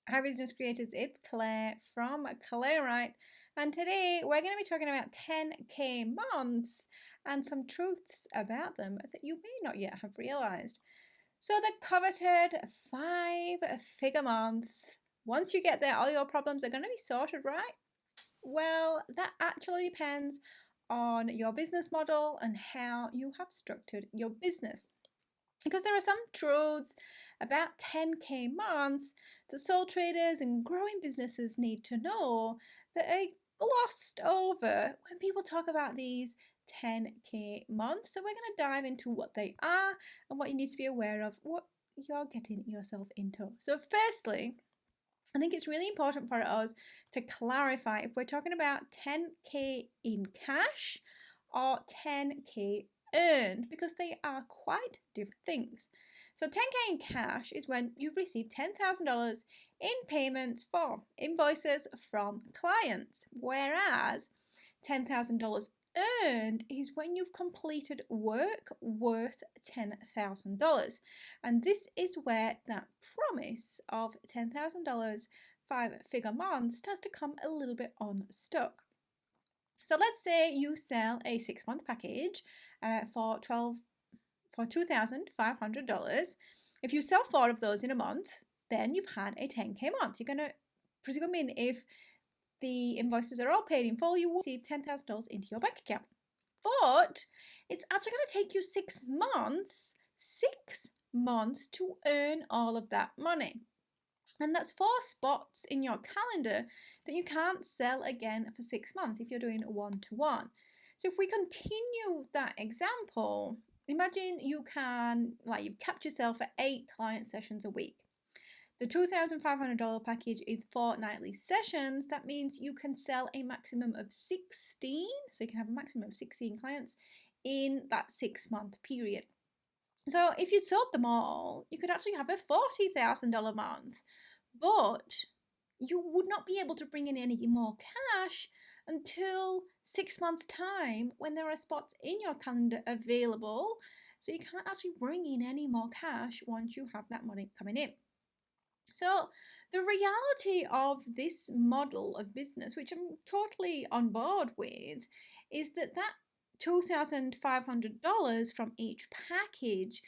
Hi business creators, it's Claire from Claire Right, and today we're going to be talking about 10k months and some truths about them that you may not yet have realized. So the coveted 5-figure month, once you get there, all your problems are going to be sorted, right? Well, that actually depends on your business model and how you have structured your business. Because there are some truths about 10k months that sole traders and growing businesses need to know that are glossed over when people talk about these 10k months. So we're going to dive into what they are and what you need to be aware of, what you're getting yourself into. So firstly, I think it's really important for us to clarify if we're talking about 10k in cash or 10k earned, because they are quite different things. So 10k in cash is when you've received $10,000 in payments for invoices from clients, whereas $10,000 earned is when you've completed work worth $10,000. And this is where that promise of $10,000 5-figure month starts to come a little bit unstuck. So let's say you sell a 6-month package for $2,500. If you sell 4 of those in a month, then you've had a 10k month. You're going to presume if the invoices are all paid in full, you will receive $10,000 into your bank account. But it's actually going to take you 6 months to earn all of that money. And that's 4 spots in your calendar that you can't sell again for 6 months if you're doing one-to-one. So if we continue that example, imagine you've capped yourself at 8 client sessions a week. The $2,500 package is fortnightly sessions. That means you can sell a maximum of 16. So you can have a maximum of 16 clients in that 6-month period. So if you sold them all, you could actually have a $40,000 month, but you would not be able to bring in any more cash until 6 months' time when there are spots in your calendar available. So you can't actually bring in any more cash once you have that money coming in. So the reality of this model of business, which I'm totally on board with, is that $2,500 from each package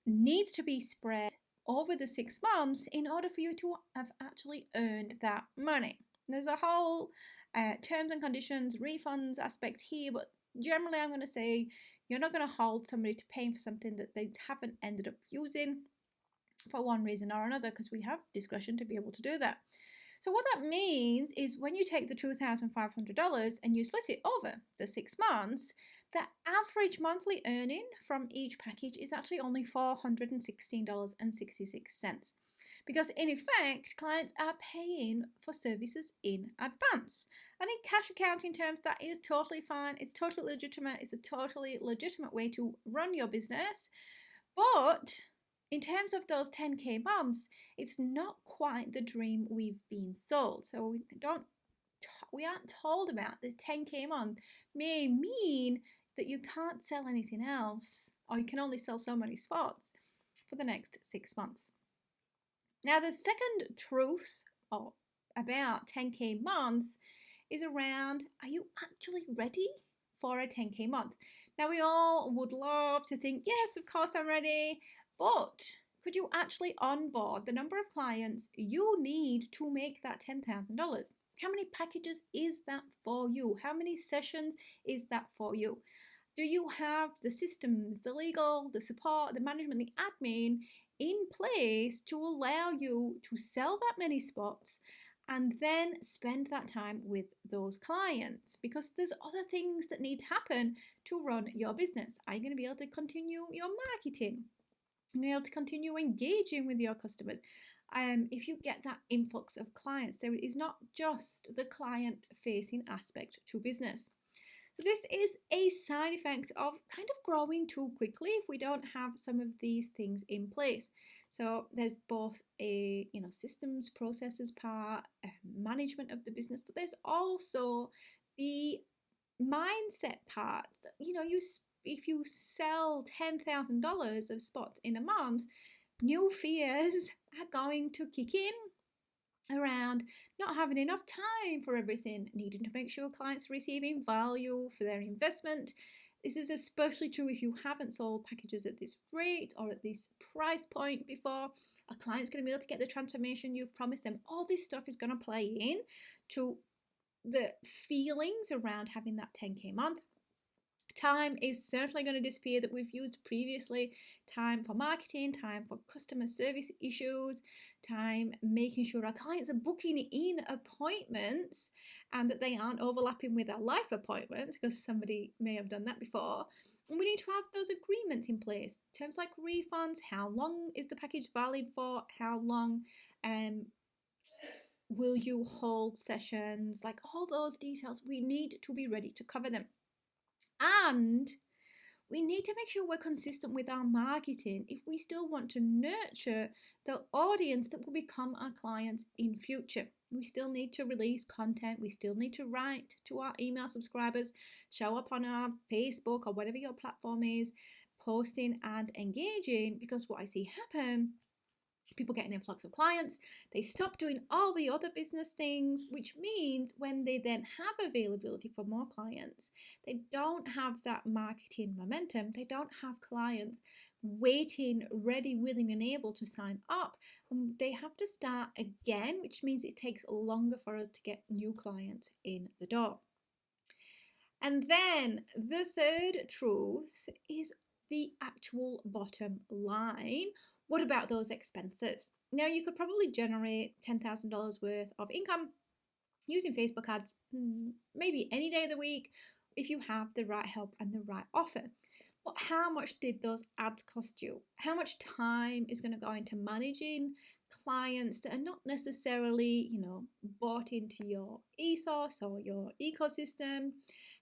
needs to be spread over the 6 months in order for you to have actually earned that money. There's a whole terms and conditions, refunds aspect here, but generally I'm going to say you're not going to hold somebody to paying for something that they haven't ended up using for one reason or another, because we have discretion to be able to do that. So what that means is when you take the $2,500 and you split it over the 6 months, the average monthly earning from each package is actually only $416.66. Because in effect, clients are paying for services in advance. And in cash accounting terms, that is totally fine. It's totally legitimate. It's a totally legitimate way to run your business. But in terms of those 10k months, it's not quite the dream we've been sold. So we aren't told about this 10k month may mean that you can't sell anything else, or you can only sell so many spots for the next 6 months. Now, the second truth about 10k months is around, are you actually ready for a 10k month? Now, we all would love to think, yes, of course I'm ready, but could you actually onboard the number of clients you need to make that $10,000? How many packages is that for you? How many sessions is that for you? Do you have the systems, the legal, the support, the management, the admin in place to allow you to sell that many spots and then spend that time with those clients? Because there's other things that need to happen to run your business. Are you going to be able to continue your marketing? And be able to continue engaging with your customers? If you get that influx of clients, there is not just the client facing aspect to business. So this is a side effect of kind of growing too quickly if we don't have some of these things in place. So there's both a systems, processes part, management of the business, but there's also the mindset part that if you sell $10,000 of spots in a month, new fears are going to kick in. around not having enough time for everything, needing to make sure clients are receiving value for their investment. This is especially true if you haven't sold packages at this rate or at this price point before. A client's going to be able to get the transformation you've promised them. All this stuff is going to play in to the feelings around having that 10K month. Time is certainly going to disappear that we've used previously. Time for marketing, time for customer service issues, time making sure our clients are booking in appointments and that they aren't overlapping with our life appointments, because somebody may have done that before. And we need to have those agreements in place. Terms like refunds, how long is the package valid for, how long will you hold sessions, like all those details. We need to be ready to cover them. And we need to make sure we're consistent with our marketing if we still want to nurture the audience that will become our clients in future. We still need to release content. We still need to write to our email subscribers, show up on our Facebook or whatever your platform is, posting and engaging, because what I see happen, people get an influx of clients, they stop doing all the other business things, which means when they then have availability for more clients, they don't have that marketing momentum, they don't have clients waiting, ready, willing and able to sign up. They have to start again, which means it takes longer for us to get new clients in the door. And then the third truth is the actual bottom line. What about those expenses? Now, you could probably generate $10,000 worth of income using Facebook ads maybe any day of the week if you have the right help and the right offer. But how much did those ads cost you? How much time is going to go into managing clients that are not necessarily, bought into your ethos or your ecosystem?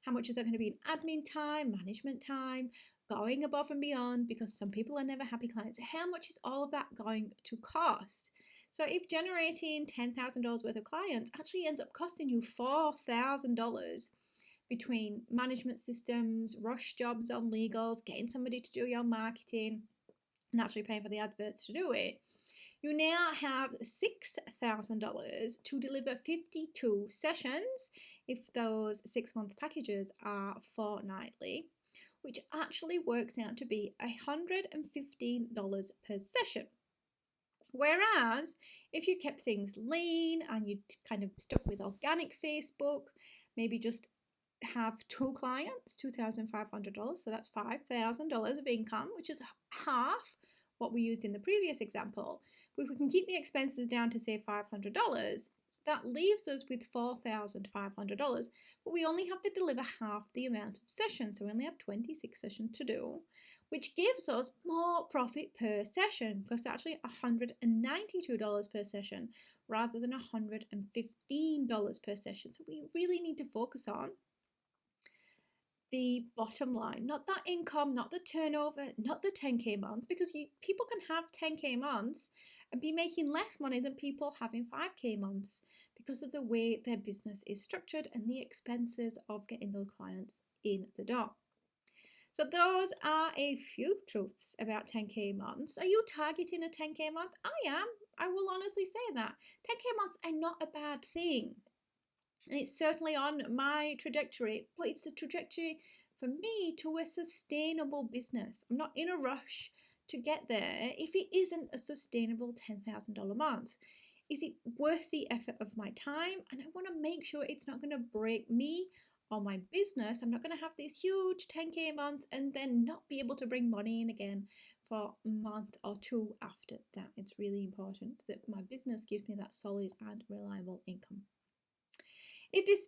How much is that going to be in admin time, management time, going above and beyond, because some people are never happy clients? How much is all of that going to cost? So if generating $10,000 worth of clients actually ends up costing you $4,000 between management systems, rush jobs on legals, getting somebody to do your marketing, and actually paying for the adverts to do it, you now have $6,000 to deliver 52 sessions if those 6-month packages are fortnightly, which actually works out to be $115 per session. Whereas if you kept things lean and you kind of stuck with organic Facebook, maybe just have 2 clients, $2,500, so that's $5,000 of income, which is half what we used in the previous example. But if we can keep the expenses down to say $500, that leaves us with $4,500, but we only have to deliver half the amount of sessions, so we only have 26 sessions to do, which gives us more profit per session, because it's actually $192 per session rather than $115 per session. So we really need to focus on the bottom line, not that income, not the turnover, not the 10K month, because people can have 10K months and be making less money than people having 5K months because of the way their business is structured and the expenses of getting those clients in the door. So those are a few truths about 10K months. Are you targeting a 10K month? I am. I will honestly say that. 10K months are not a bad thing. And it's certainly on my trajectory, but it's a trajectory for me to a sustainable business. I'm not in a rush to get there if it isn't a sustainable $10,000 month. Is it worth the effort of my time? And I want to make sure it's not going to break me or my business. I'm not going to have this huge 10K month and then not be able to bring money in again for a month or two after that. It's really important that my business gives me that solid and reliable income. If this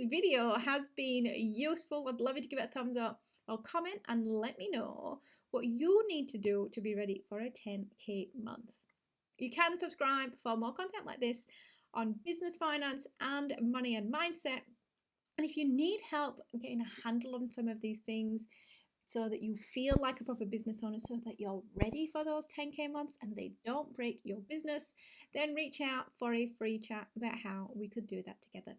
video has been useful, I'd love you to give it a thumbs up or comment and let me know what you need to do to be ready for a 10K month. You can subscribe for more content like this on business, finance, and money and mindset. And if you need help getting a handle on some of these things, so that you feel like a proper business owner, so that you're ready for those 10K months and they don't break your business, then reach out for a free chat about how we could do that together.